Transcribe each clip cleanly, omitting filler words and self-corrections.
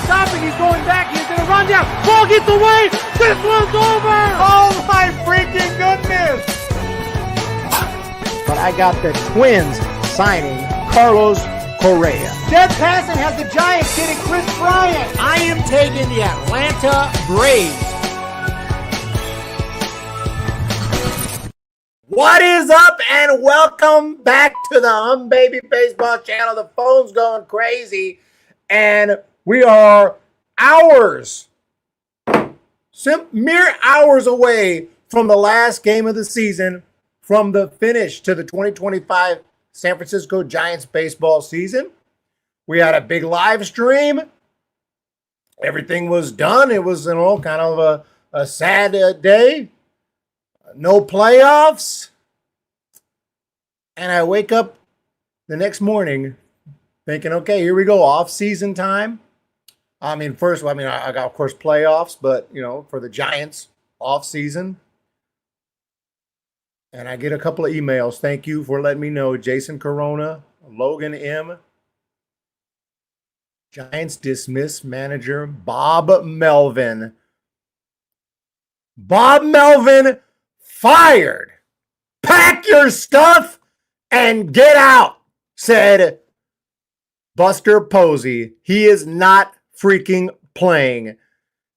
stopping. He's going back. He's going to run down. Ball gets away. This one's over. Oh my freaking goodness. But I got the Twins signing Carlos Correa. Dead passing has the Giants getting Chris Bryant. I am taking the Atlanta Braves. What is up, and welcome back to the Humm Baby Baseball channel. The phone's going crazy, and we are mere hours away from the last game of the season, from the finish to the 2025 San Francisco Giants baseball season. We had a big live stream. Everything was done. It was, kind of a sad day. No playoffs. And I wake up the next morning thinking, okay, here we go, off-season time. I got, of course, playoffs, but, for the Giants, off-season. And I get a couple of emails. Thank you for letting me know. Jason Corona, Logan M. Giants dismiss manager Bob Melvin. Bob Melvin fired. Pack your stuff and get out, said Buster Posey. He is not freaking playing.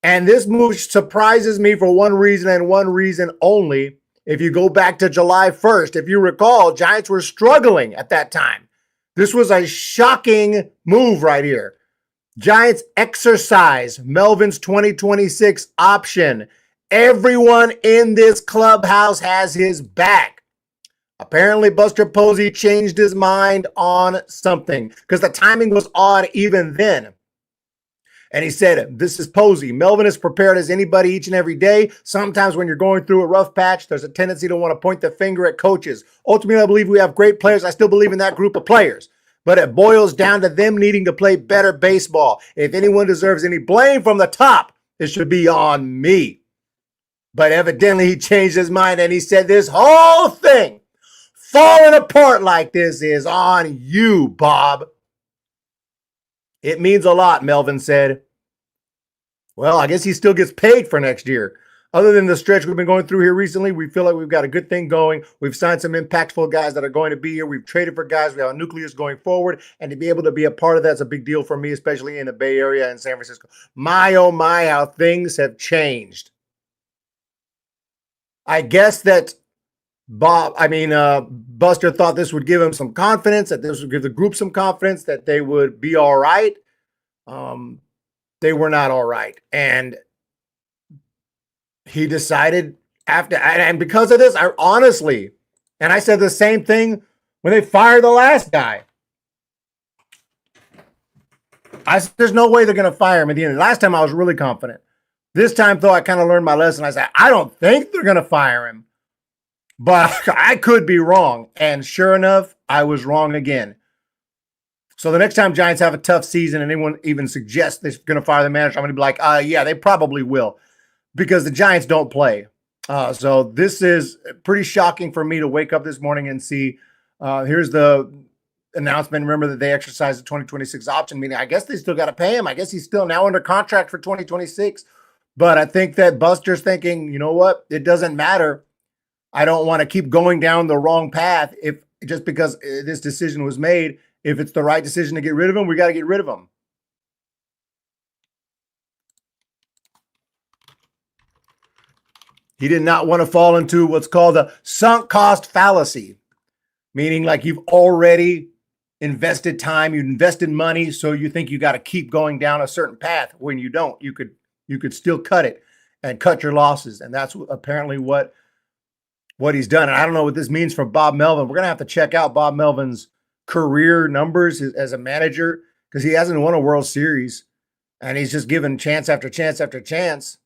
And this move surprises me for one reason and one reason only. If you go back to July 1st, if you recall, Giants were struggling at that time. This was a shocking move right here. Giants exercise Melvin's 2026 option. Everyone in this clubhouse has his back. Apparently, Buster Posey changed his mind on something because the timing was odd even then. And he said, this is Posey. Melvin is prepared as anybody each and every day. Sometimes when you're going through a rough patch, there's a tendency to want to point the finger at coaches. Ultimately, I believe we have great players. I still believe in that group of players. But it boils down to them needing to play better baseball. If anyone deserves any blame from the top, it should be on me. But evidently, he changed his mind and he said this whole thing falling apart like this is on you, Bob. It means a lot, Melvin said. Well, I guess he still gets paid for next year. Other than the stretch we've been going through here recently, we feel like we've got a good thing going. We've signed some impactful guys that are going to be here. We've traded for guys. We have a nucleus going forward. And to be able to be a part of that's a big deal for me, especially in the Bay Area and San Francisco. My, oh my, how things have changed. I guess that Buster thought this would give him some confidence, that this would give the group some confidence, that they would be all right. They were not all right. And he decided and because of this, I said the same thing when they fired the last guy. I said, there's no way they're going to fire him at the end. Last time I was really confident. This time, though, I kind of learned my lesson. I said, I don't think they're going to fire him. But I could be wrong. And sure enough, I was wrong again. So the next time Giants have a tough season and anyone even suggests they're going to fire the manager, I'm going to be like, yeah, they probably will. Because the Giants don't play. So this is pretty shocking for me to wake up this morning and see. Here's the announcement. Remember that they exercised the 2026 option, meaning I guess they still got to pay him. I guess he's still now under contract for 2026. But I think that Buster's thinking, you know what? It doesn't matter. I don't want to keep going down the wrong path just because this decision was made. If it's the right decision to get rid of him, we got to get rid of him. He did not want to fall into what's called a sunk cost fallacy, meaning like you've already invested time, you've invested money, so you think you got to keep going down a certain path when you don't. You could still cut it and cut your losses. And that's apparently what he's done. And I don't know what this means for Bob Melvin. We're going to have to check out Bob Melvin's career numbers as a manager because he hasn't won a World Series and he's just given chance after chance after chance.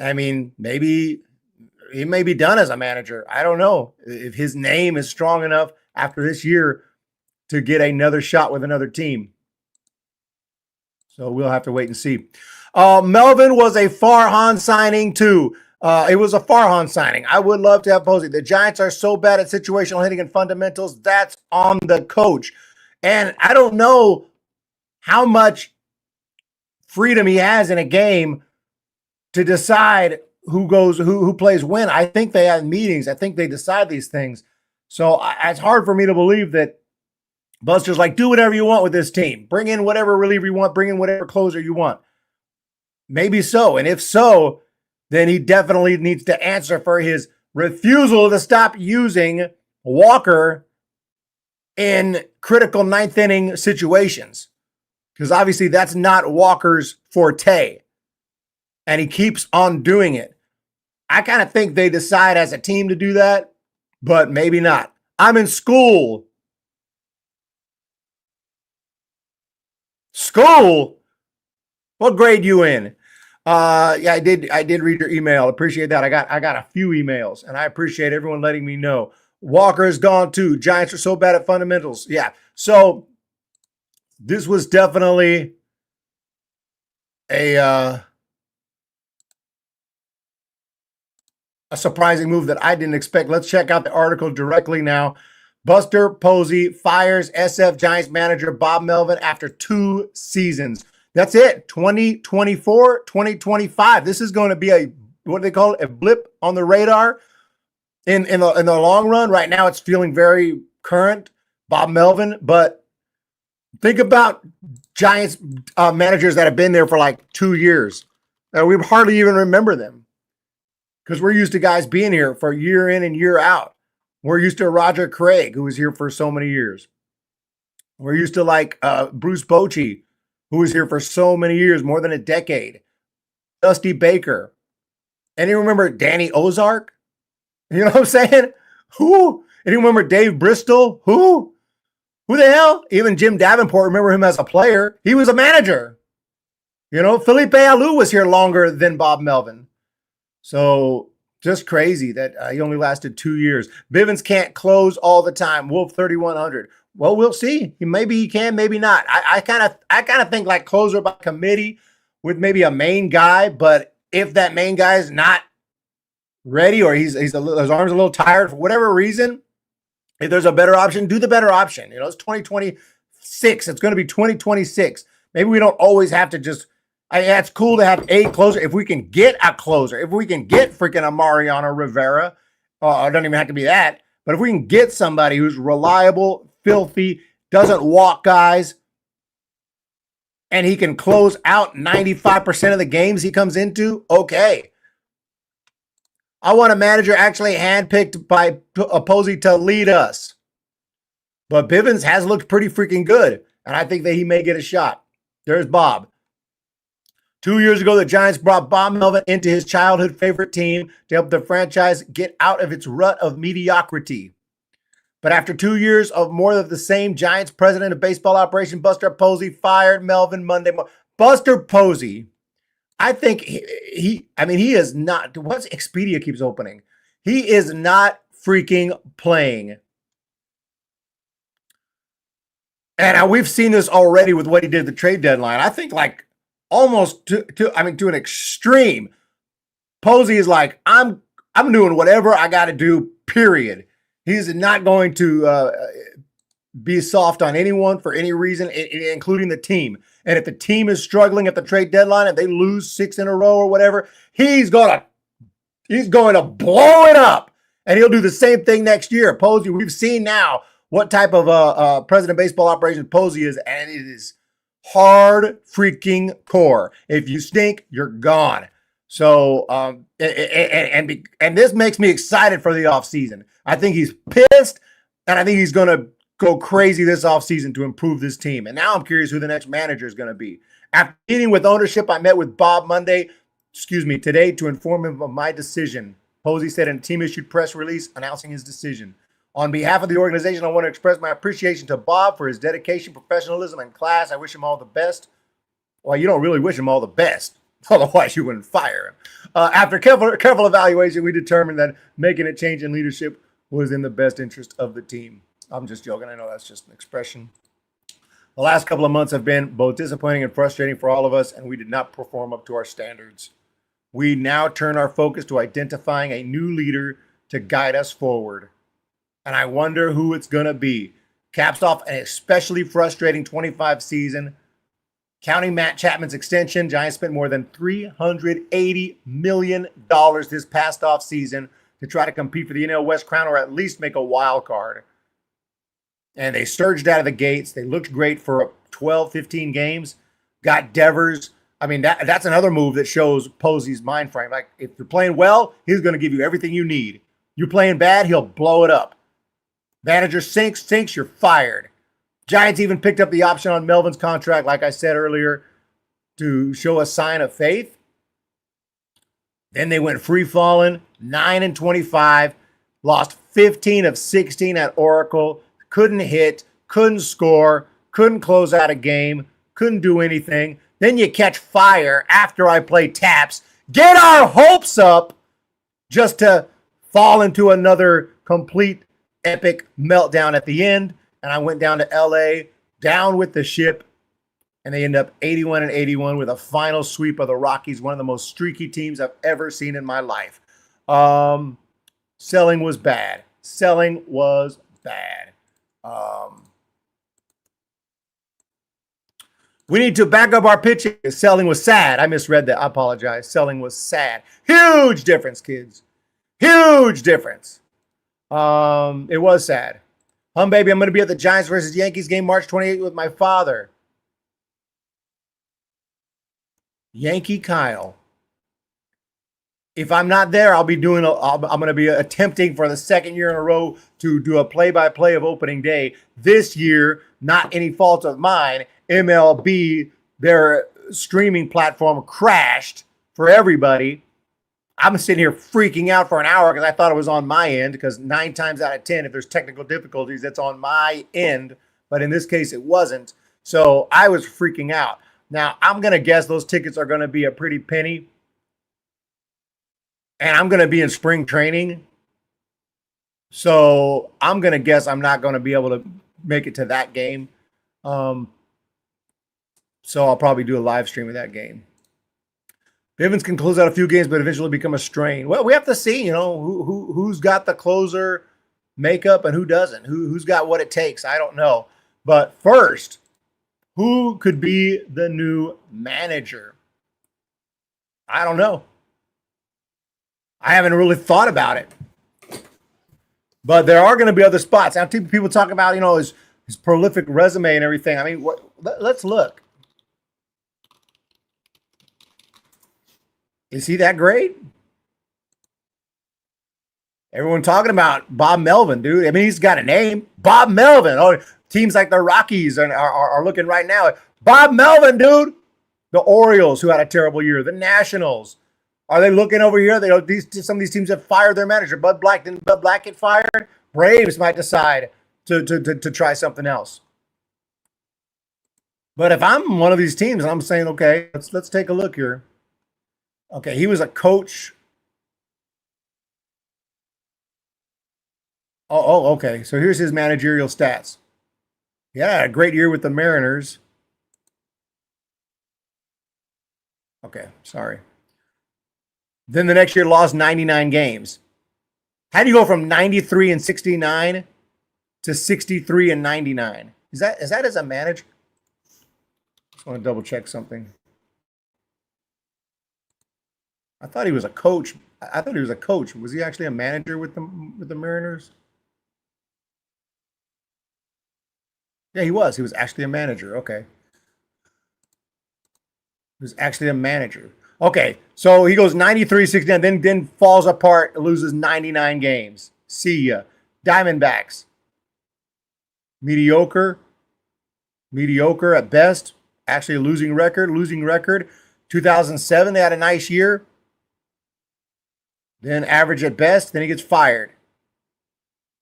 I mean, maybe he may be done as a manager. I don't know if his name is strong enough after this year to get another shot with another team. So we'll have to wait and see. Melvin was a Farhan signing too. It was a Farhan signing. I would love to have Posey. The Giants are so bad at situational hitting and fundamentals. That's on the coach. And I don't know how much freedom he has in a game to decide who plays when. I think they have meetings. I think they decide these things. So it's hard for me to believe that Buster's like, do whatever you want with this team. Bring in whatever reliever you want. Bring in whatever closer you want. Maybe so. And if so, then he definitely needs to answer for his refusal to stop using Walker in critical ninth inning situations. Because obviously that's not Walker's forte. And he keeps on doing it. I kind of think they decide as a team to do that, but maybe not. I'm in school. School? What grade you in? Yeah, I did read your email. Appreciate that. I got a few emails, and I appreciate everyone letting me know. Walker is gone too. Giants are so bad at fundamentals. Yeah. So this was definitely a surprising move that I didn't expect. Let's check out the article directly now. Buster Posey fires SF Giants manager Bob Melvin after 2 seasons. That's it. 2024, 2025. This is going to be what do they call it? A blip on the radar in the long run. Right now, it's feeling very current, Bob Melvin. But think about Giants managers that have been there for like 2 years. We hardly even remember them because we're used to guys being here for year in and year out. We're used to Roger Craig, who was here for so many years. We're used to like Bruce Bochy, who was here for so many years, more than a decade. Dusty Baker. And you remember Danny Ozark? You know what I'm saying? Who? And you remember Dave Bristol? Who? Who the hell? Even Jim Davenport, remember him as a player. He was a manager. You know, Felipe Alou was here longer than Bob Melvin. So just crazy that he only lasted 2 years. Bivens can't close all the time. Wolf 3,100. Well, we'll see. Maybe he can, maybe not. I kind of think like closer by committee with maybe a main guy. But if that main guy is not ready or his arm's a little tired for whatever reason, if there's a better option, do the better option. You know, it's 2026. It's going to be 2026. Maybe we don't always have to just. It's cool to have a closer. If we can get a closer, if we can get freaking a Mariano Rivera, it doesn't even have to be that. But if we can get somebody who's reliable, filthy, doesn't walk guys, and he can close out 95% of the games he comes into, okay. I want a manager actually handpicked by Posey to lead us. But Bivens has looked pretty freaking good, and I think that he may get a shot. There's Bob. 2 years ago, the Giants brought Bob Melvin into his childhood favorite team to help the franchise get out of its rut of mediocrity. But after 2 years of more of the same, Giants president of baseball operation, Buster Posey, fired Melvin Monday morning. Buster Posey, I think he is not, what's Expedia keeps opening? He is not freaking playing. And we've seen this already with what he did at the trade deadline. I think like almost to an extreme. Posey is like, I'm doing whatever I got to do, period. He's not going to be soft on anyone for any reason, including the team. And if the team is struggling at the trade deadline and they lose 6 in a row or whatever, he's going to blow it up. And he'll do the same thing next year. Posey, we've seen now what type of president of baseball operations Posey is, and it is hard freaking core. If you stink, you're gone. So, and this makes me excited for the offseason. I think he's pissed, and I think he's going to go crazy this offseason to improve this team. And now I'm curious who the next manager is going to be. After meeting with ownership, I met with Bob today to inform him of my decision. Posey said in a team-issued press release announcing his decision. On behalf of the organization, I want to express my appreciation to Bob for his dedication, professionalism, and class. I wish him all the best. Well, you don't really wish him all the best. Otherwise, you wouldn't fire him. After careful evaluation, we determined that making a change in leadership was in the best interest of the team. I'm just joking. I know that's just an expression. The last couple of months have been both disappointing and frustrating for all of us, and we did not perform up to our standards. We now turn our focus to identifying a new leader to guide us forward. And I wonder who it's going to be. Caps off an especially frustrating 25 season. Counting Matt Chapman's extension, Giants spent more than $380 million this past offseason to try to compete for the NL West crown or at least make a wild card. And they surged out of the gates. They looked great for 12, 15 games. Got Devers. I mean, that's another move that shows Posey's mind frame. Like, if you're playing well, he's going to give you everything you need. You're playing bad, he'll blow it up. Manager sinks, you're fired. Giants even picked up the option on Melvin's contract, like I said earlier, to show a sign of faith. Then they went free-falling, 9-25, lost 15 of 16 at Oracle, couldn't hit, couldn't score, couldn't close out a game, couldn't do anything. Then you catch fire after I play taps, get our hopes up just to fall into another complete epic meltdown at the end. And I went down to LA, down with the ship, and they end up 81-81 with a final sweep of the Rockies, one of the most streaky teams I've ever seen in my life. Selling was bad. Selling was bad. We need to back up our pitching. Selling was sad. I misread that. I apologize. Selling was sad. Huge difference, kids. Huge difference. It was sad. Humm, baby, I'm going to be at the Giants versus Yankees game March 28th with my father. Yankee Kyle. If I'm not there, I'm going to be attempting for the second year in a row to do a play-by-play of opening day. This year, not any fault of mine, MLB, their streaming platform crashed for everybody. I'm sitting here freaking out for an hour because I thought it was on my end, because 9 times out of 10, if there's technical difficulties, it's on my end. But in this case, it wasn't. So I was freaking out. Now, I'm going to guess those tickets are going to be a pretty penny. And I'm going to be in spring training. So I'm going to guess I'm not going to be able to make it to that game. So I'll probably do a live stream of that game. Bivens can close out a few games, but eventually become a strain. Well, we have to see, who's got the closer makeup and who doesn't. Who's got what it takes. I don't know. But first, who could be the new manager? I don't know. I haven't really thought about it. But there are going to be other spots. Now, people talk about, his prolific resume and everything. I mean, let's look. Is he that great? Everyone talking about Bob Melvin, dude. I mean, he's got a name. Bob Melvin. Oh, teams like the Rockies are looking right now. Bob Melvin, dude. The Orioles, who had a terrible year. The Nationals. Are they looking over here? Some of these teams have fired their manager. Didn't Bud Black get fired? Braves might decide to try something else. But if I'm one of these teams, I'm saying, okay, let's take a look here. Okay, he was a coach. Oh, okay. So here's his managerial stats. Yeah, a great year with the Mariners. Okay, sorry. Then the next year lost 99 games. How do you go from 93-69 to 63-99? Is that as a manager? Just want to double check something. I thought he was a coach. Was he actually a manager with the Mariners? Yeah, he was. He was actually a manager. Okay. He was actually a manager. Okay, so he goes 93-69, then falls apart, loses 99 games. See ya. Diamondbacks. Mediocre at best. Actually a losing record. 2007, they had a nice year. Then average at best. Then he gets fired.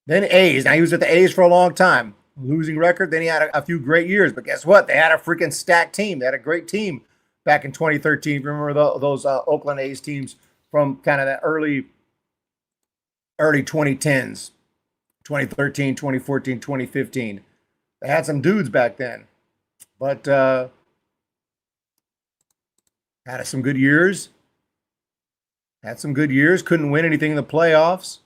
Then A's. Now he was at the A's for a long time. Losing record. Then he had a few great years. But guess what? They had a freaking stacked team. They had a great team back in 2013. Remember those Oakland A's teams from kind of that early 2010s. 2013, 2014, 2015. They had some dudes back then. But had some good years. Couldn't win anything in the playoffs.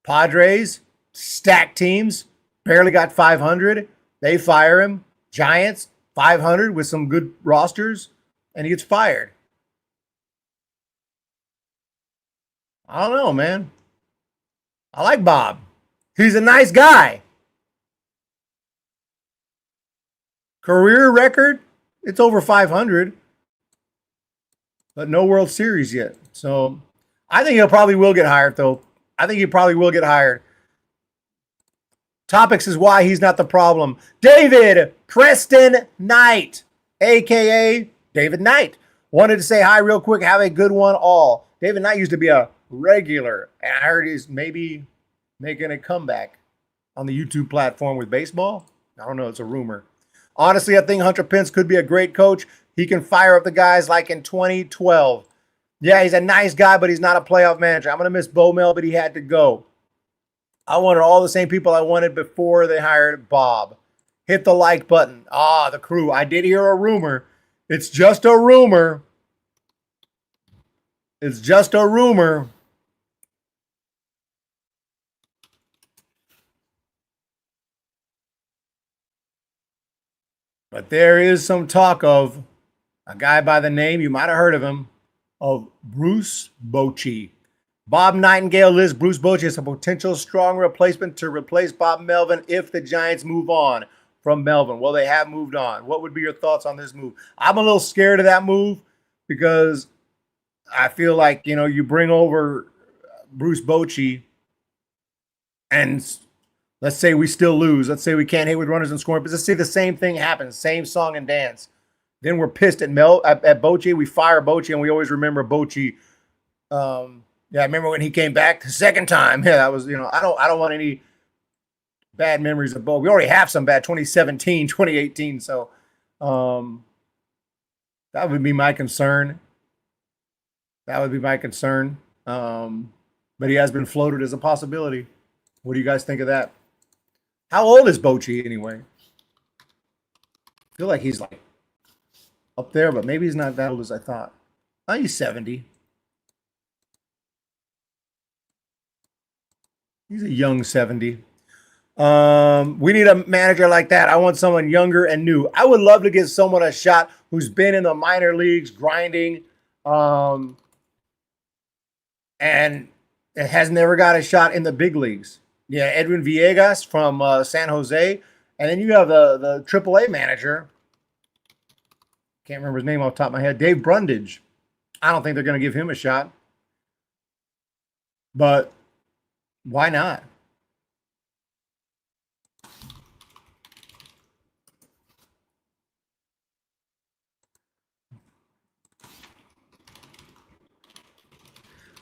Padres, stacked teams, barely got 500. They fire him. Giants, 500 with some good rosters, and he gets fired. I don't know, man. I like Bob. He's a nice guy. Career record, it's over 500, but no World Series yet. So I think he'll probably will get hired, though. I think he probably will get hired. Topics is why he's not the problem. David Preston Knight, a.k.a. David Knight. Wanted to say hi real quick. Have a good one all. David Knight used to be a regular, and I heard he's maybe making a comeback on the YouTube platform with baseball. I don't know. It's a rumor. Honestly, I think Hunter Pence could be a great coach. He can fire up the guys like in 2012. Yeah, he's a nice guy, but he's not a playoff manager. I'm going to miss Bo Mel, but he had to go. I wanted all the same people I wanted before they hired Bob. Hit the like button. The crew. I did hear a rumor. It's just a rumor. It's just a rumor. But there is some talk of a guy by the name, you might have heard of him, of Bruce Bochy. Bob Nightingale lists Bruce Bochy as a potential strong replacement to replace Bob Melvin if the Giants move on from Melvin. Well, they have moved on. What would be your thoughts on this move? I'm a little scared of that move because I feel like, you bring over Bruce Bochy and let's say we still lose. Let's say we can't hit with runners and scoring. But let's say the same thing happens, same song and dance. Then we're pissed at Bochy. We fire Bochy, and we always remember Bochy. I remember when he came back the second time. Yeah, that was, I don't want any bad memories of Bochy. We already have some bad 2017, 2018. So that would be my concern. But he has been floated as a possibility. What do you guys think of that? How old is Bochy anyway? I feel like he's like up there, but maybe he's not that old as I thought. Oh, he's 70. He's a young 70. We need a manager like that. I want someone younger and new. I would love to give someone a shot who's been in the minor leagues grinding and has never got a shot in the big leagues. Yeah, Edwin Villegas from San Jose. And then you have the AAA manager. Can't remember his name off the top of my head. Dave Brundage. I don't think they're going to give him a shot. But why not?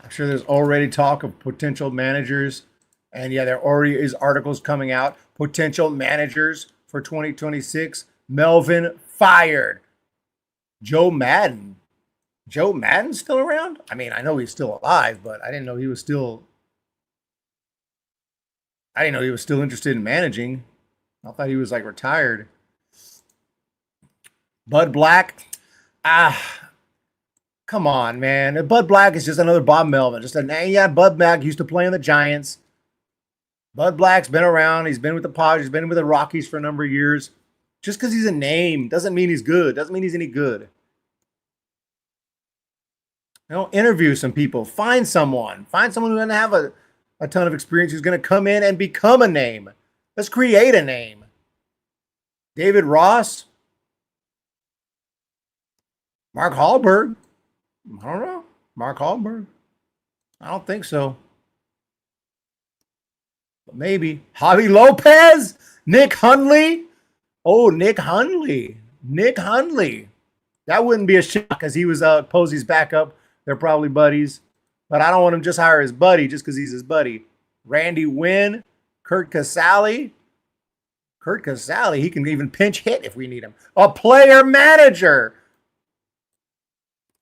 I'm sure there's already talk of potential managers. And yeah, there already is articles coming out. Potential managers for 2026. Melvin fired. Joe Madden. Joe Madden's still around? I mean, I know he's still alive, but I didn't know he was still interested in managing. I thought he was like retired. Bud Black. Come on, man. Bud Black is just another Bob Melvin. Bud Black used to play in the Giants. Bud Black's been around. He's been with the Padres. He's been with the Rockies for a number of years. Just because he's a name doesn't mean he's good. Doesn't mean he's any good. Interview some people. Find someone. Find someone who doesn't have a ton of experience who's going to come in and become a name. Let's create a name. David Ross. Mark Hallberg. I don't know. Mark Hallberg. I don't think so. But maybe. Javi Lopez. Nick Hundley. Oh, Nick Hundley. Nick Hundley. That wouldn't be a shock because he was Posey's backup. They're probably buddies. But I don't want him just hire his buddy just because he's his buddy. Randy Wynn. Kurt Casale. Kurt Casale. He can even pinch hit if we need him. A player manager.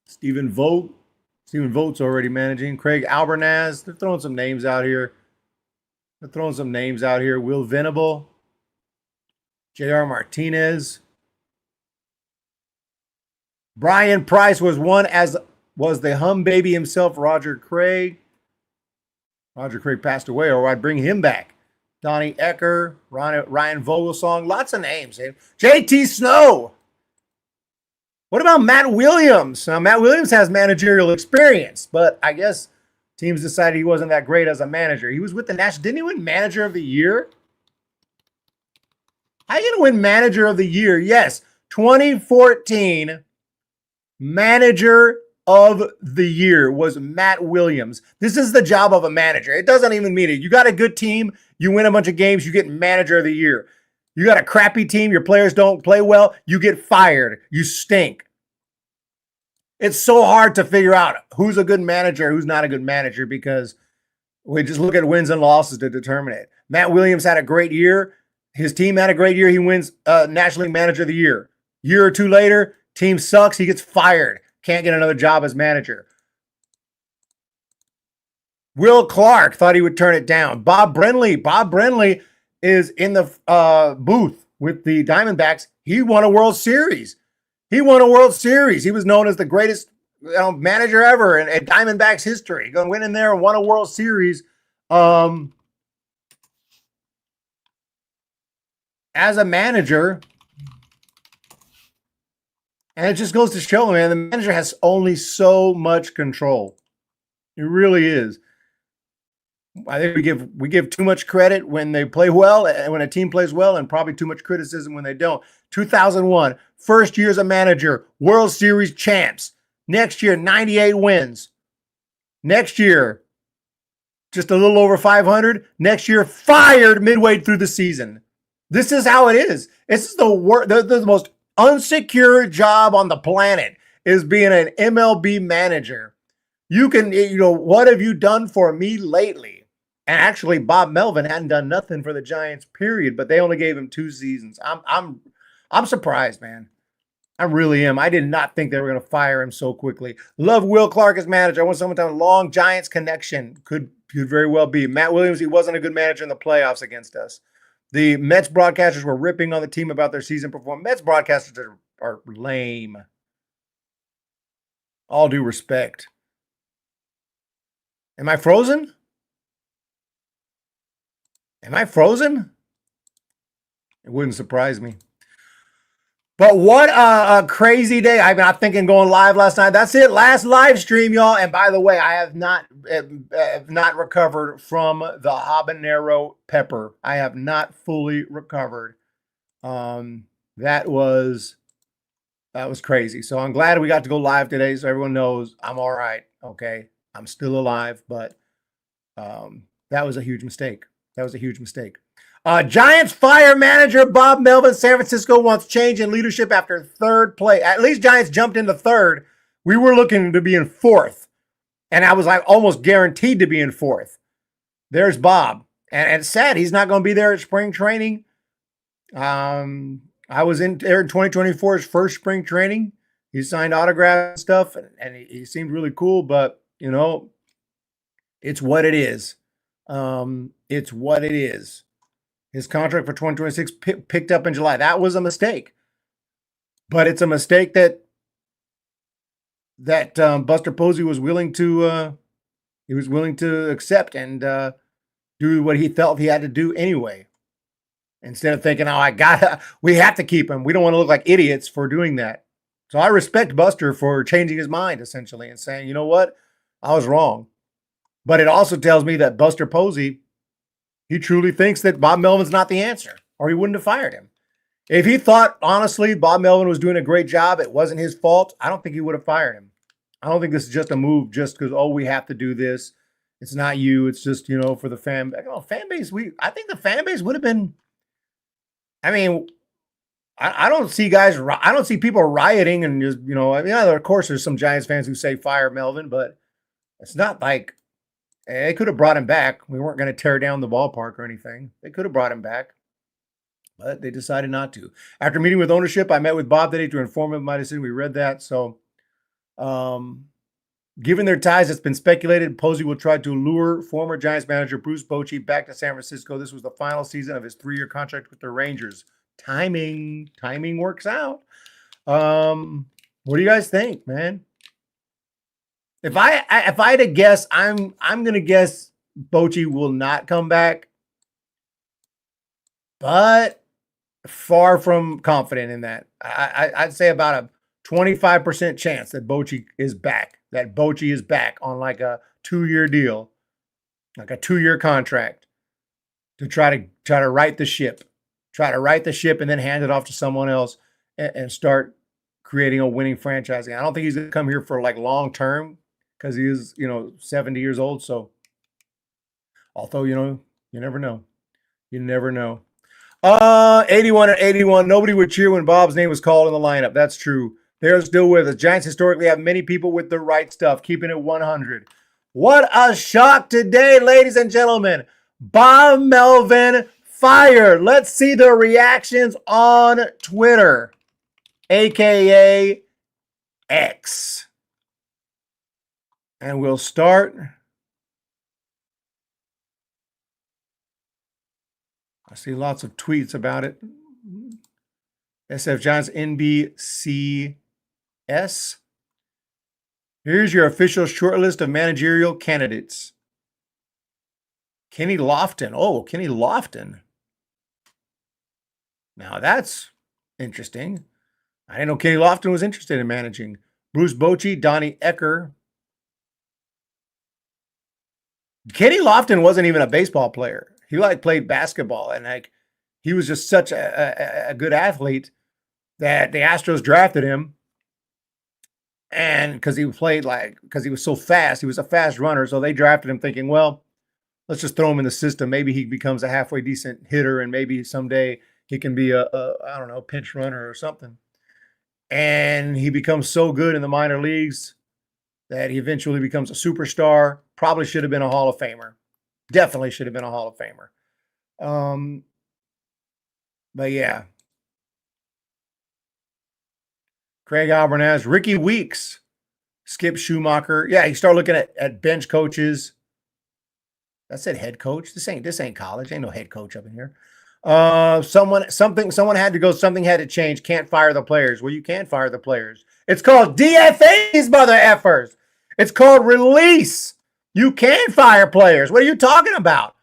Stephen Vogt. Stephen Vogt's already managing. Craig Albernaz. They're throwing some names out here. Will Venable. J.R. Martinez. Brian Price was one, as was the Humm baby himself, Roger Craig. Roger Craig passed away, or I'd bring him back. Donnie Ecker, Ryan Vogelsong, lots of names. J.T. Snow. What about Matt Williams? Now, Matt Williams has managerial experience, but I guess teams decided he wasn't that great as a manager. He was with the Nationals. Didn't he win Manager of the Year? How are you going to win Manager of the Year? Yes, 2014 Manager of the Year was Matt Williams. This is the job of a manager. It doesn't even mean it. You got a good team, you win a bunch of games, you get Manager of the Year. You got a crappy team, your players don't play well, you get fired. You stink. It's so hard to figure out who's a good manager, who's not a good manager, because we just look at wins and losses to determine it. Matt Williams had a great year. His team had a great year. He wins National League Manager of the Year. Year or two later, team sucks. He gets fired. Can't get another job as manager. Will Clark thought he would turn it down. Bob Brenly. Bob Brenly is in the booth with the Diamondbacks. He won a World Series. He won a World Series. He was known as the greatest manager ever in Diamondbacks history. Going went in there and won a World Series. As a manager, and it just goes to show, man, the manager has only so much control. It really is. I think we give too much credit when they play well, and when a team plays well, and probably too much criticism when they don't. 2001, first year as a manager, World Series champs. Next year, 98 wins. Next year, just a little over 500. Next year, fired midway through the season. This is how it is. This is the most unsecure job on the planet, is being an MLB manager. You can, what have you done for me lately? And actually, Bob Melvin hadn't done nothing for the Giants, period, but they only gave him 2 seasons. I'm surprised, man. I really am. I did not think they were going to fire him so quickly. Love Will Clark as manager. I want someone to have a long Giants connection. Could very well be. Matt Williams, he wasn't a good manager in the playoffs against us. The Mets broadcasters were ripping on the team about their season performance. Mets broadcasters are lame. All due respect. Am I frozen? Am I frozen? It wouldn't surprise me. But what a crazy day. I'm thinking going live last night. That's it. Last live stream, y'all. And by the way, I have not recovered from the habanero pepper. I have not fully recovered. That was crazy. So I'm glad we got to go live today so everyone knows I'm all right. Okay. I'm still alive, but that was a huge mistake. That was a huge mistake. Giants fire manager Bob Melvin. San Francisco wants change in leadership after third place. At least Giants jumped into third. We were looking to be in fourth. And I was like almost guaranteed to be in fourth. There's Bob. And it's sad he's not going to be there at spring training. I was in there in 2024's first spring training. He signed autographs and stuff, and he seemed really cool, but, it's what it is. It's what it is. His contract for 2026 picked up in July. That was a mistake. But it's a mistake that Buster Posey was willing to accept and do what he felt he had to do anyway. Instead of thinking, we have to keep him. We don't want to look like idiots for doing that. So I respect Buster for changing his mind, essentially, and saying, you know what? I was wrong. But it also tells me that Buster Posey, he truly thinks that Bob Melvin's not the answer, or he wouldn't have fired him. If he thought, honestly, Bob Melvin was doing a great job, it wasn't his fault, I don't think he would have fired him. I don't think this is just a move just because, we have to do this. It's not you. It's just, for the fan base. I think the fan base would have been, I don't see I don't see people rioting and just, of course there's some Giants fans who say fire Melvin, but it's not like, they could have brought him back. We weren't going to tear down the ballpark or anything. They could have brought him back, but they decided not to. After meeting with ownership, I met with Bob today to inform him of my decision. We read that. So, given their ties, it's been speculated Posey will try to lure former Giants manager Bruce Bochy back to San Francisco. This was the final season of his 3-year contract with the Rangers. Timing works out. What do you guys think, man? If I had to guess, I'm gonna guess Bochy will not come back, but far from confident in that. I'd say about a 25% chance that Bochy is back. That Bochy is back on like a 2-year deal, like a 2-year contract to try to right the ship. Try to right the ship and then hand it off to someone else and start creating a winning franchise. I don't think he's going to come here for like long term because he is, 70 years old. So, although, you never know. You never know. 81 and 81. Nobody would cheer when Bob's name was called in the lineup. That's true. They're still with us. Giants historically have many people with the right stuff, keeping it 100. What a shock today, ladies and gentlemen. Bob Melvin fired. Let's see the reactions on Twitter, aka X. And we'll start. I see lots of tweets about it. SF Giants NBCS. Here's your official short list of managerial candidates. Kenny Lofton. Oh, Kenny Lofton. Now that's interesting. I didn't know Kenny Lofton was interested in managing. Bruce Bochy, Donnie Ecker. Kenny Lofton wasn't even a baseball player. He played basketball, and he was just such a good athlete that the Astros drafted him. And because he was so fast, he was a fast runner. So they drafted him thinking, well, let's just throw him in the system. Maybe he becomes a halfway decent hitter, and maybe someday he can be a pinch runner or something. And he becomes so good in the minor leagues that he eventually becomes a superstar. Probably should have been a Hall of Famer. Definitely should have been a Hall of Famer. But yeah. Craig Albernaz, Ricky Weeks, Skip Schumacher. Yeah, you start looking at bench coaches. That said head coach. This ain't college. Ain't no head coach up in here. Someone had to go. Something had to change. Can't fire the players. Well, you can fire the players. It's called DFAs, mother effers. It's called release. You can fire players. What are you talking about?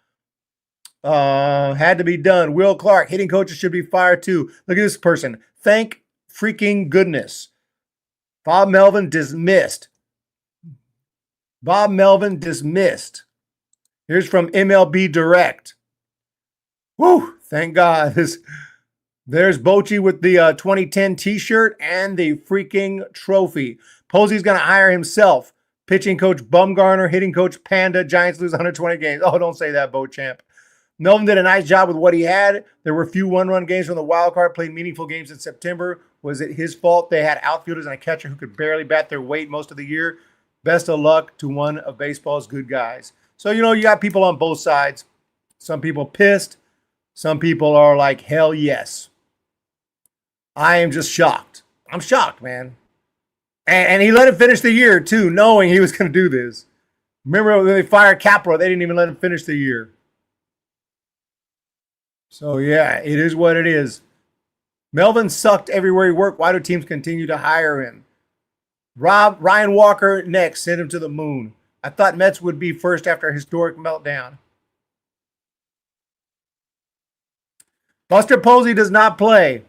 Had to be done. Will Clark, hitting coaches should be fired too. Look at this person. Thank freaking goodness. Bob Melvin dismissed. Bob Melvin dismissed. Here's from MLB Direct. Whew, thank God. There's Bochy with the 2010 t-shirt and the freaking trophy. Posey's going to hire himself. Pitching coach Bumgarner, hitting coach Panda. Giants lose 120 games. Oh, don't say that, Beauchamp. Melvin did a nice job with what he had. There were a few one-run games from the wild card, played meaningful games in September. Was it his fault they had outfielders and a catcher who could barely bat their weight most of the year? Best of luck to one of baseball's good guys. So, you got people on both sides. Some people pissed. Some people are like, hell yes. I am just shocked. I'm shocked, man. And he let him finish the year, too, knowing he was going to do this. Remember when they fired Capra, they didn't even let him finish the year. So, yeah, it is what it is. Melvin sucked everywhere he worked. Why do teams continue to hire him? Ryan Walker next. Send him to the moon. I thought Mets would be first after a historic meltdown. Buster Posey does not play.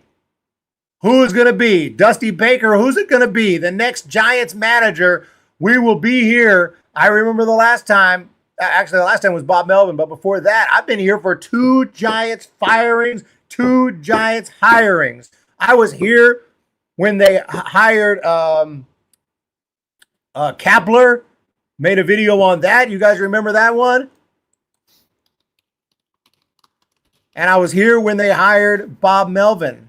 Who is going to be? Dusty Baker. Who's it going to be? The next Giants manager. We will be here. I remember the last time. Actually, the last time was Bob Melvin. But before that, I've been here for 2 Giants firings, 2 Giants hirings. I was here when they hired Kapler. Made a video on that. You guys remember that one? And I was here when they hired Bob Melvin.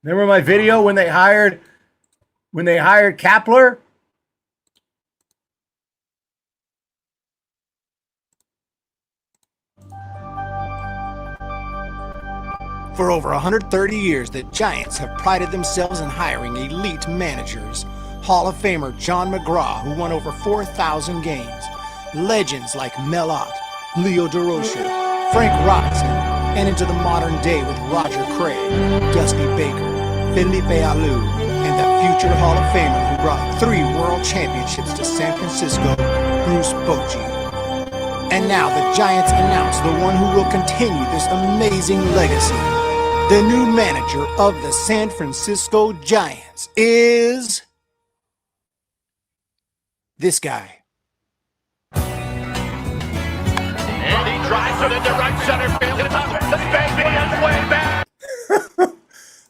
Remember my video when they hired Kapler? For over 130 years, the Giants have prided themselves in hiring elite managers. Hall of Famer John McGraw, who won over 4,000 games. Legends like Mel Ott, Leo DeRocher, Frank Robinson, and into the modern day with Roger Craig, Dusty Baker, Felipe Alou, and the future Hall of Famer who brought 3 world championships to San Francisco, Bruce Bochy. And now the Giants announce the one who will continue this amazing legacy. The new manager of the San Francisco Giants is this guy. And he drives it into right center field. It's up. The big man's way back.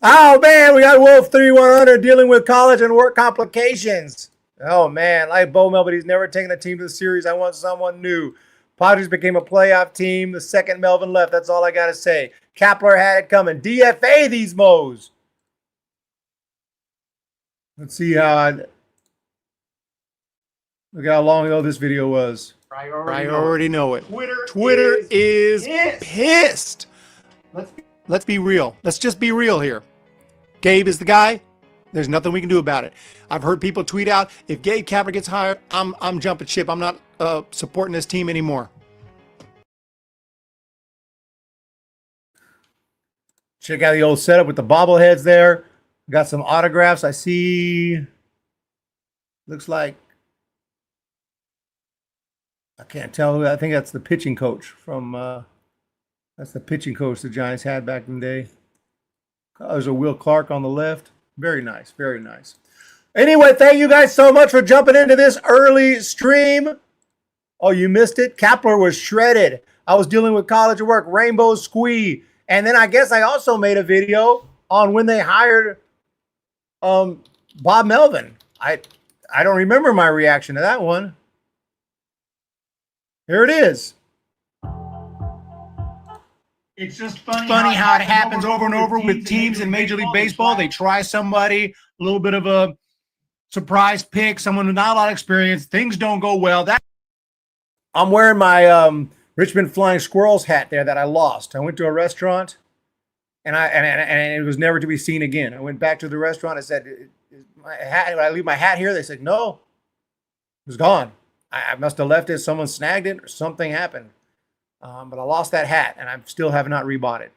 Oh, man, we got Wolf 3100 dealing with college and work complications. Oh, man, like Bo Melvin, he's never taken a team to the series. I want someone new. Padres became a playoff team. The second Melvin left. That's all I got to say. Kapler had it coming. DFA these Moes. Let's see how look how long ago this video was. I already know it. Twitter is pissed. Let's be real. Let's just be real here. Gabe is the guy. There's nothing we can do about it. I've heard people tweet out, if Gabe Kapler gets hired, I'm jumping ship. I'm not supporting this team anymore. Check out the old setup with the bobbleheads there. Got some autographs. I see. Looks like, I can't tell who. I think that's the pitching coach from. That's the pitching coach the Giants had back in the day. There's a Will Clark on the left. Very nice. Very nice. Anyway, thank you guys so much for jumping into this early stream. Oh, you missed it? Kapler was shredded. I was dealing with college work, rainbow squee. And then I guess I also made a video on when they hired Bob Melvin. I don't remember my reaction to that one. Here it is. It's just funny how it happens over and over with teams in Major League Baseball. They try somebody, a little bit of a surprise pick, someone with not a lot of experience. Things don't go well. I'm wearing my Richmond Flying Squirrels hat there that I lost. I went to a restaurant, and it was never to be seen again. I went back to the restaurant. I said, "My hat? Did I leave my hat here?" They said, "No, it was gone. I must have left it. Someone snagged it, or something happened." But I lost that hat, and I still have not rebought it.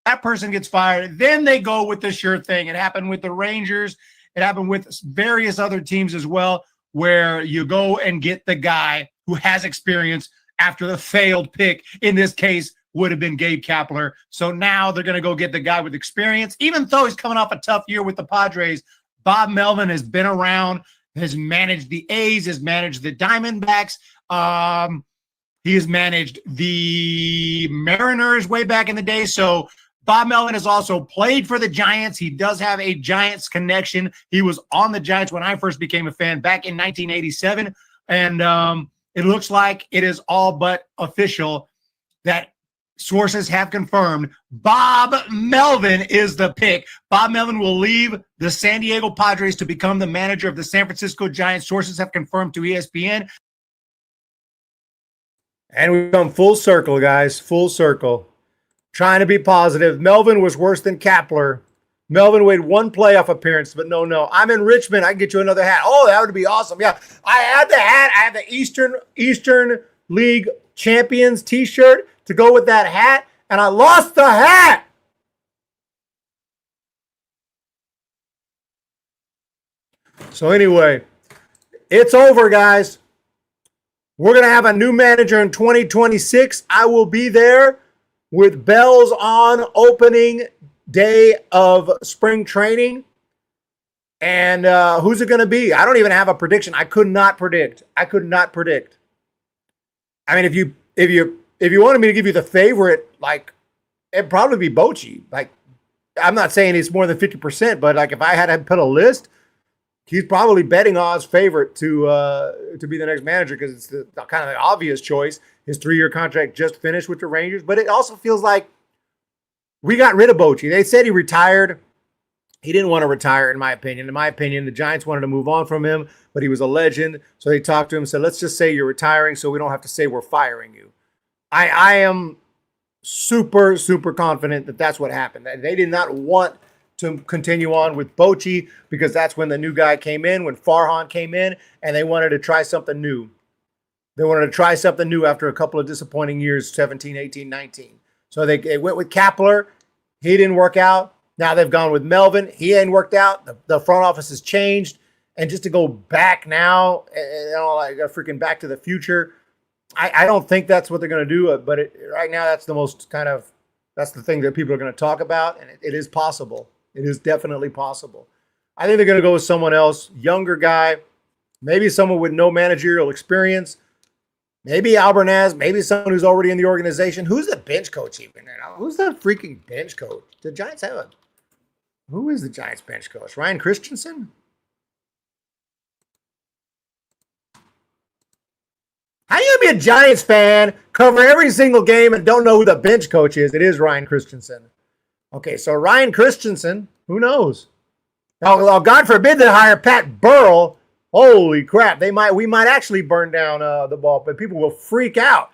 That person gets fired. Then they go with the sure thing. It happened with the Rangers. It happened with various other teams as well, where you go and get the guy who has experience after the failed pick. In this case, would have been Gabe Kapler. So now they're going to go get the guy with experience. Even though he's coming off a tough year with the Padres, Bob Melvin has been around, has managed the A's, has managed the Diamondbacks. He has managed the Mariners way back in the day. So Bob Melvin has also played for the Giants. He does have a Giants connection. He was on the Giants when I first became a fan back in 1987. And it looks like it is all but official that sources have confirmed Bob Melvin is the pick. Bob Melvin will leave the San Diego Padres to become the manager of the San Francisco Giants. Sources have confirmed to ESPN. And we've come full circle, guys. Full circle. Trying to be positive. Melvin was worse than Kapler. Melvin made one playoff appearance, but no. I'm in Richmond. I can get you another hat. Oh, that would be awesome. Yeah, I had the hat. I have the Eastern League Champions t-shirt to go with that hat, and I lost the hat. So anyway, it's over, guys. We're going to have a new manager in 2026. I will be there with bells on opening day of spring training. And who's it going to be? I don't even have a prediction. I could not predict. I mean, if you wanted me to give you the favorite, like, it'd probably be Bochy. Like, I'm not saying it's more than 50%, but like if I had to put a list, he's probably betting odds favorite to be the next manager because it's the kind of the obvious choice. His 3-year contract just finished with the Rangers, but it also feels like we got rid of Bochy. They said he retired. He didn't want to retire, in my opinion. In my opinion, the Giants wanted to move on from him, but he was a legend. So they talked to him and said, let's just say you're retiring so we don't have to say we're firing you. I am super, super confident that that's what happened. They did not want to continue on with Bochy because that's when the new guy came in, when Farhan came in, and they wanted to try something new. They wanted to try something new after a couple of disappointing years, 17, 18, 19. So they went with Kapler. He didn't work out. Now they've gone with Melvin. He ain't worked out. The front office has changed. And just to go back now, like a freaking Back to the Future, I don't think that's what they're going to do. But right now, that's the thing that people are going to talk about, and it is possible. It is definitely possible. I think they're going to go with someone else, younger guy, maybe someone with no managerial experience, maybe Albernaz, maybe someone who's already in the organization. Who's the bench coach even? Who's the freaking bench coach? The Giants have who is the Giants bench coach? Ryan Christensen? How you gonna be a Giants fan, cover every single game, and don't know who the bench coach is? It is Ryan Christensen. Okay, so Ryan Christensen, who knows? Now, God forbid they hire Pat Burrell. Holy crap! We might actually burn down the ball, but people will freak out.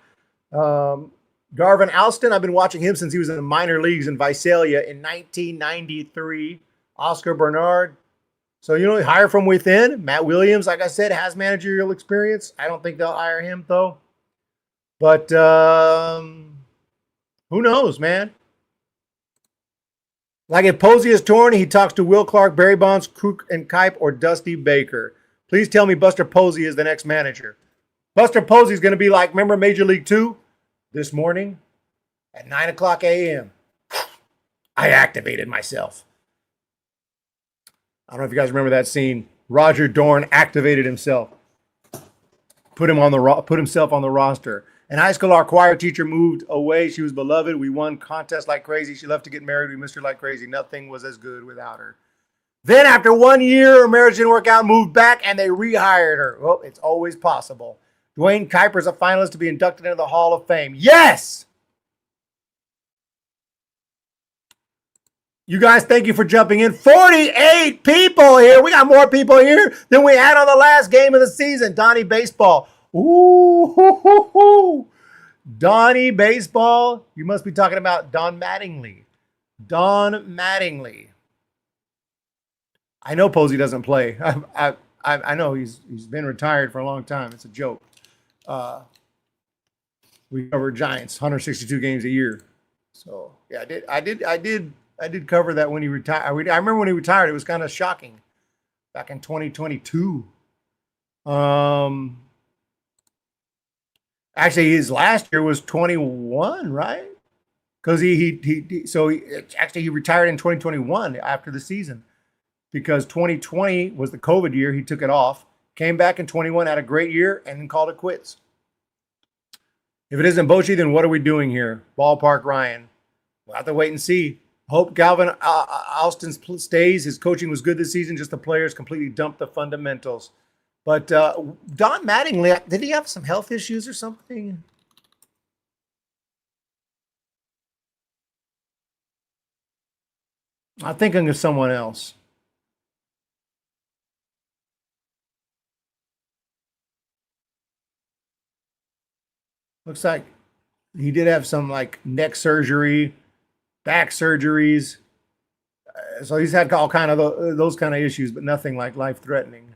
Garvin Alston, I've been watching him since he was in the minor leagues in Visalia in 1993. Oscar Bernard. So, hire from within. Matt Williams, like I said, has managerial experience. I don't think they'll hire him, though. But who knows, man? Like if Posey is torn, he talks to Will Clark, Barry Bonds, Kruk and Kipe, or Dusty Baker. Please tell me Buster Posey is the next manager. Buster Posey is going to be like, remember Major League 2? This morning at 9 o'clock a.m. I activated myself. I don't know if you guys remember that scene. Roger Dorn activated himself. Put himself on the roster. An high school, our choir teacher moved away. She was beloved. We won contests like crazy. She left to get married. We missed her like crazy. Nothing was as good without her. Then after 1 year, her marriage didn't work out, moved back, and they rehired her. Well, it's always possible. Dwayne Kuiper's a finalist to be inducted into the Hall of Fame. Yes! You guys, thank you for jumping in. 48 people here. We got more people here than we had on the last game of the season. Donnie Baseball. Ooh, hoo, hoo, hoo. Donnie Baseball. You must be talking about Don Mattingly. Don Mattingly. I know Posey doesn't play. I know he's been retired for a long time. It's a joke. We cover Giants, 162 games a year. So yeah, I did cover that when he retired. I remember when he retired, it was kind of shocking. Back in 2022. Actually, his last year was 21, right? Because he retired in 2021 after the season. Because 2020 was the COVID year, he took it off. Came back in 21, had a great year, and then called it quits. If it isn't Bochy, then what are we doing here? Ballpark Ryan. We'll have to wait and see. Hope Galvin Alston stays. His coaching was good this season. Just the players completely dumped the fundamentals. But Don Mattingly, did he have some health issues or something? I'm thinking of someone else. Looks like he did have some like neck surgery, back surgeries. So he's had all kind of those kind of issues, but nothing like life-threatening.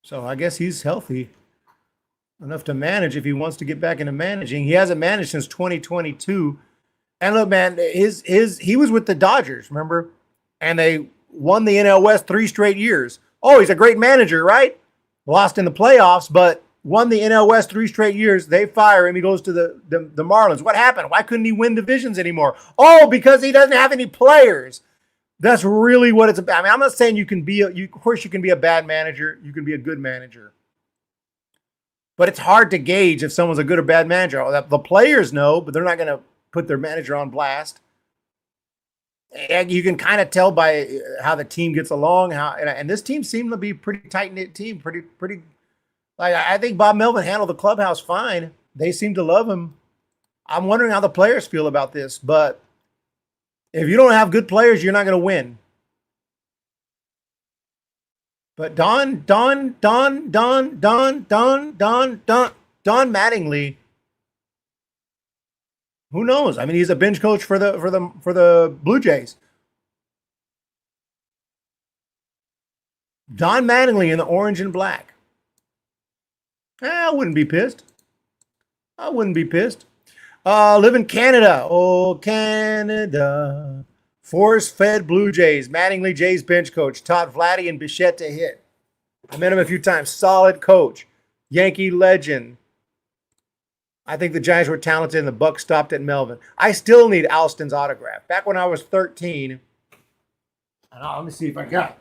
So I guess he's healthy enough to manage if he wants to get back into managing. He hasn't managed since 2022. And look, man, he was with the Dodgers, remember? And they won the NL West 3 straight years. Oh, he's a great manager, right? Lost in the playoffs, but won the NL West 3 straight years. They fire him. He goes to the Marlins. What happened? Why couldn't he win divisions anymore? Oh, because he doesn't have any players. That's really what it's about. I mean, I'm not saying you can be of course you can be a bad manager. You can be a good manager. But it's hard to gauge if someone's a good or bad manager. The players know, but they're not going to put their manager on blast. And you can kind of tell by how the team gets along. And this team seemed to be a pretty tight-knit team. Pretty. Like I think Bob Melvin handled the clubhouse fine. They seem to love him. I'm wondering how the players feel about this. But if you don't have good players, you're not going to win. But Don Mattingly, who knows? I mean, he's a bench coach for the Blue Jays. Don Mattingly in the orange and black. I wouldn't be pissed. Live in Canada. Oh, Canada. Force-fed Blue Jays. Mattingly Jays bench coach. Taught Vladdy and Bichette to hit. I met him a few times. Solid coach. Yankee legend. I think the Giants were talented and the buck stopped at Melvin. I still need Alston's autograph. Back when I was 13. Let me see if I got it.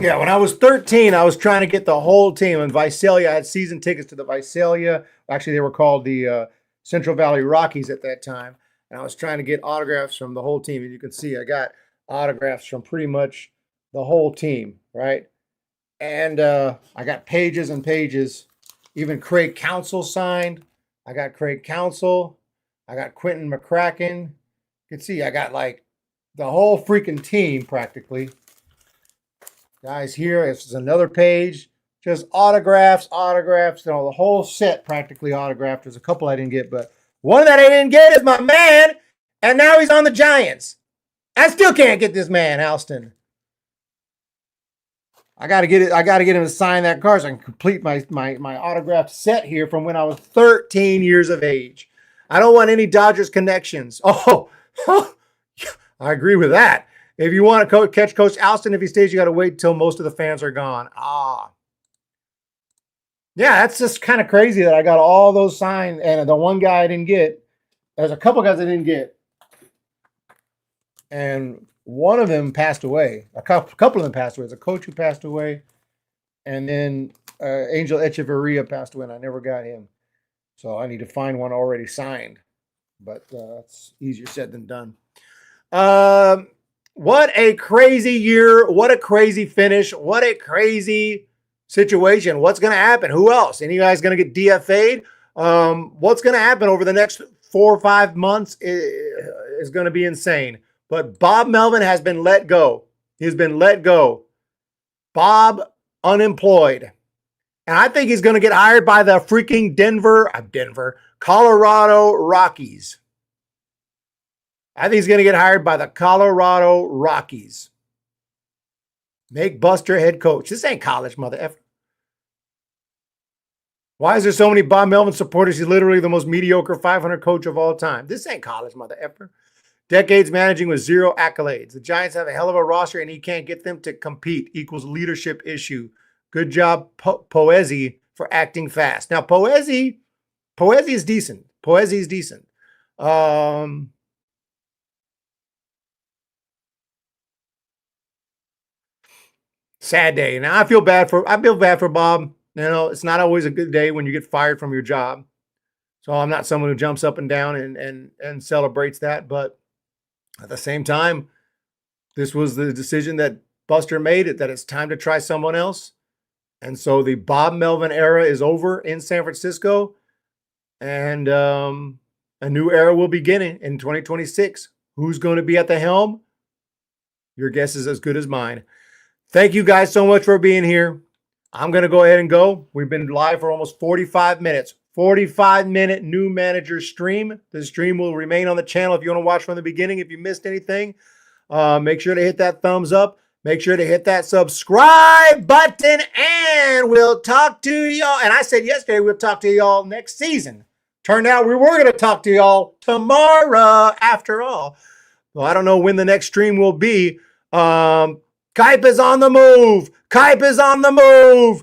Yeah, when I was 13, I was trying to get the whole team. In Visalia, I had season tickets to the Visalia. Actually, they were called the Central Valley Rockies at that time. And I was trying to get autographs from the whole team. And you can see I got autographs from pretty much the whole team, right? And I got pages and pages. Even Craig Counsell signed. I got Craig Counsell. I got Quentin McCracken. You can see I got like the whole freaking team practically. Guys, here is another page. Just autographs, the whole set practically autographed. There's a couple I didn't get, but one that I didn't get is my man, and now he's on the Giants. I still can't get this man, Alston. I gotta get it. I gotta get him to sign that card so I can complete my autographed set here from when I was 13 years of age. I don't want any Dodgers connections. Oh, I agree with that. If you want to catch Coach Alston, if he stays, you got to wait until most of the fans are gone. Yeah, that's just kind of crazy that I got all those signed, and the one guy I didn't get. There's a couple guys I didn't get, and one of them passed away. A couple of them passed away. There's a coach who passed away, and then Angel Echeverria passed away, and I never got him. So I need to find one already signed, but that's easier said than done. What a crazy year. What a crazy finish. What a crazy situation. What's going to happen? Who else? Any guys going to get DFA'd? What's going to happen over the next 4 or 5 months is going to be insane. But Bob Melvin has been let go. He's been let go. Bob unemployed. And I think he's going to get hired by the freaking Colorado Rockies. I think he's going to get hired by the Colorado Rockies. Make Buster head coach. This ain't college, mother effer. Why is there so many Bob Melvin supporters? He's literally the most mediocre 500 coach of all time. This ain't college, mother effer. Decades managing with 0 accolades. The Giants have a hell of a roster, and he can't get them to compete. Equals leadership issue. Good job, Posey, for acting fast. Now, Posey is decent. Posey is decent. Sad day. Now I feel bad for Bob. You know, it's not always a good day when you get fired from your job. So I'm not someone who jumps up and down and celebrates that. But at the same time, this was the decision that Buster made, that it's time to try someone else. And so the Bob Melvin era is over in San Francisco. And a new era will begin in 2026. Who's going to be at the helm? Your guess is as good as mine. Thank you guys so much for being here. I'm going to go ahead and go. We've been live for almost 45 minutes. 45-minute new manager stream. The stream will remain on the channel if you want to watch from the beginning. If you missed anything, make sure to hit that thumbs up. Make sure to hit that subscribe button, and we'll talk to y'all. And I said yesterday we'll talk to y'all next season. Turned out we were going to talk to y'all tomorrow after all. Well, I don't know when the next stream will be. Kipe is on the move. Kipe is on the move.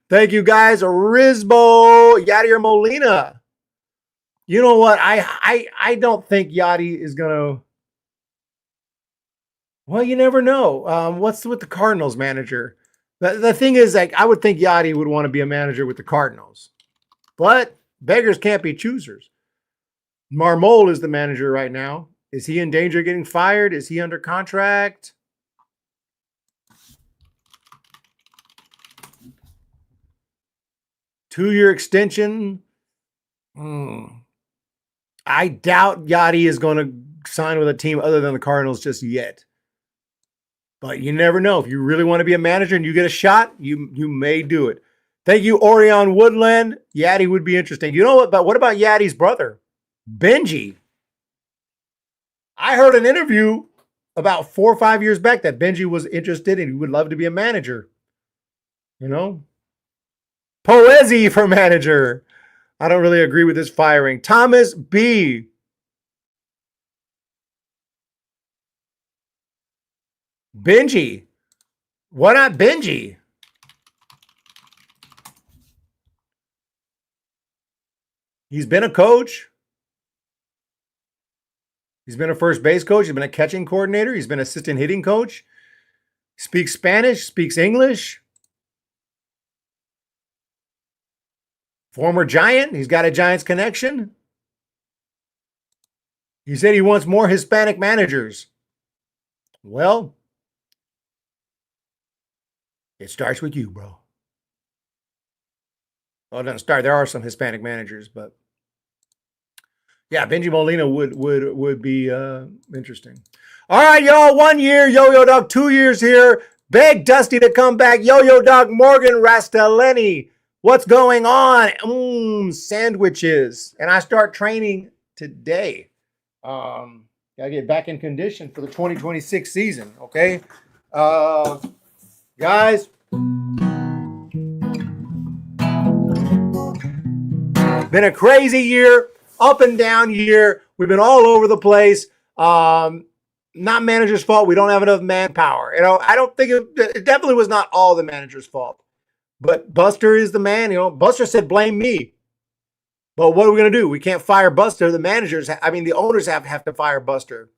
Thank you guys. Rizbo, Yadier Molina. You know what? I don't think Yadi is going to. Well, you never know. What's with the Cardinals manager? The thing is, like, I would think Yadi would want to be a manager with the Cardinals. But beggars can't be choosers. Marmol is the manager right now. Is he in danger of getting fired? Is he under contract? Two-year extension. I doubt Yachty is going to sign with a team other than the Cardinals just yet. But you never know. If you really want to be a manager and you get a shot, you may do it. Thank you, Orion Woodland. Yaddy would be interesting. You know what? But what about Yaddy's brother, Benji? I heard an interview about 4 or 5 years back that Benji was interested and he would love to be a manager. You know? Posey for manager. I don't really agree with this firing. Thomas B. Benji. Why not Benji? He's been a coach. He's been a first base coach. He's been a catching coordinator. He's been assistant hitting coach. Speaks Spanish, speaks English. Former Giant. He's got a Giants connection. He said he wants more Hispanic managers. Well, it starts with you, bro. Well, it doesn't start. There are some Hispanic managers, but yeah, Benji Molina would be interesting. All right, y'all. 1 year, Yo-Yo Dog. 2 years here. Beg Dusty to come back. Yo-Yo Dog, Morgan Rastellini. What's going on? Sandwiches. And I start training today. Gotta get back in condition for the 2026 season. Okay, guys. Been a crazy year, up and down year. We've been all over the place. Not manager's fault. We don't have enough manpower. You know, I don't think it definitely was not all the manager's fault. But Buster is the man. You know, Buster said, blame me. But what are we going to do? We can't fire Buster. The managers, the owners have to fire Buster.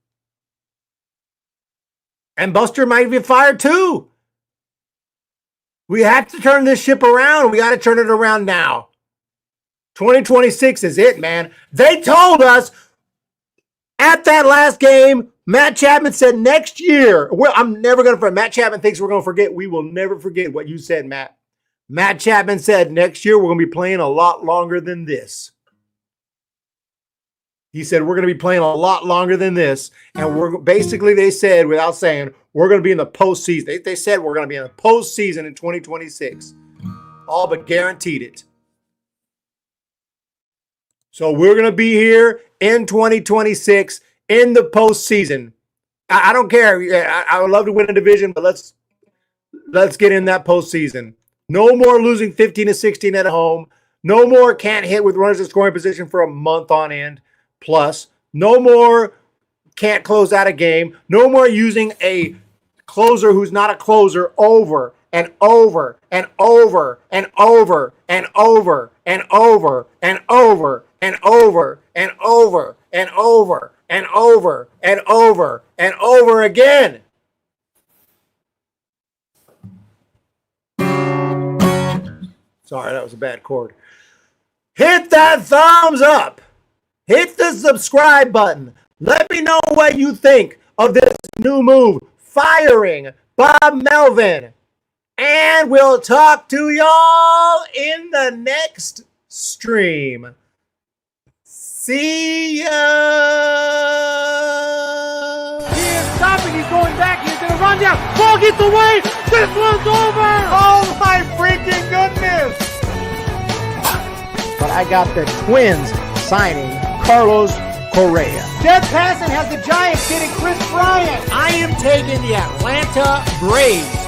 And Buster might be fired too. We have to turn this ship around. We got to turn it around now. 2026 is it, man. They told us at that last game, Matt Chapman said next year. I'm never going to forget. Matt Chapman thinks we're going to forget. We will never forget what you said, Matt. Matt Chapman said next year we're going to be playing a lot longer than this. He said we're going to be playing a lot longer than this. And we're basically, they said, without saying, we're going to be in the postseason. They said we're going to be in the postseason in 2026. All but guaranteed it. So we're going to be here in 2026 in the postseason. I don't care. I would love to win a division, but let's get in that postseason. No more losing 15-16 at home. No more can't hit with runners in scoring position for a month on end. Plus, no more can't close out a game. No more using a closer who's not a closer over and over and over and over and over and over and over and over and over and over and over and over and over again. Sorry, that was a bad chord. Hit that thumbs up. Hit the subscribe button. Let me know what you think of this new move, firing Bob Melvin. And we'll talk to y'all in the next stream. See ya. He is stopping. He's going back. He's going to run down. Ball gets away. This one's over. Oh my freaking goodness. But I got the Twins signing Carlos Correa. Dead Passan has the Giants getting Chris Bryant. I am taking the Atlanta Braves